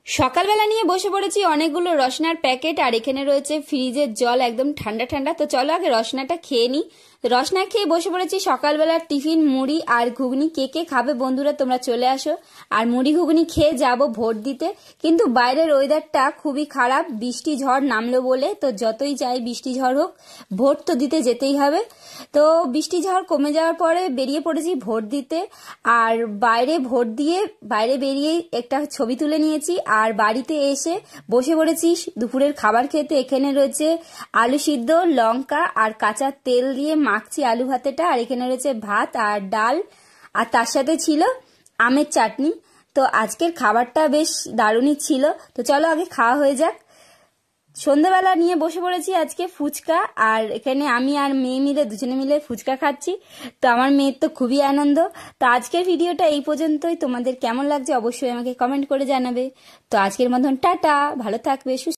সকালবেলা নিয়ে বসে পড়েছি অনেকগুলো রসনার প্যাকেট, আর এখানে রয়েছে ফ্রিজের জল একদম ঠান্ডা ঠান্ডা। তো চলো আগে রসনাটা খেয়ে নিই। রসনা খেয়ে বসে পড়েছি। সকালবেলার টিফিন মুড়ি আর ঘুগনি। কে কে খাবে বন্ধুরা তোমরা চলে আসো। আর মুড়ি ঘুগনি খেয়ে যাব ভোট দিতে, কিন্তু বাইরের ওয়েদারটা খুবই খারাপ, বৃষ্টি ঝড় নামলো বলে। তো যতই চাই বৃষ্টি ঝড় হোক, ভোট তো দিতে যেতেই হবে। তো বৃষ্টি ঝড় কমে যাওয়ার পরে বেরিয়ে পড়েছি ভোট দিতে। আর বাইরে ভোট দিয়ে বাইরে বেরিয়েই একটা ছবি তুলে নিয়েছি। আর বাড়িতে এসে বসে পড়েছি দুপুরের খাবার খেতে। এখানে রয়েছে আলু সিদ্ধ, লঙ্কা আর কাঁচা তেল দিয়ে মাখছি আলু ভাতেটা। আর এখানে রয়েছে ভাত আর ডাল, আর তার সাথে ছিল আমের চাটনি। তো আজকের খাবারটা বেশ দারুণই ছিল। তো চলো আগে খাওয়া হয়ে যাক। সন্ধ্যাবেলা নিয়ে বসে পড়েছি আজকে ফুচকা, আর এখানে আমি আর মেয়ে মিলে দুজনে মিলে ফুচকা খাচ্ছি। তো আমার মেয়ের তো খুবই আনন্দ। তো আজকের ভিডিওটা এই পর্যন্তই। তোমাদের কেমন লাগছে অবশ্যই আমাকে কমেন্ট করে জানাবে। তো আজকের মতন টাটা, ভালো থাকবে।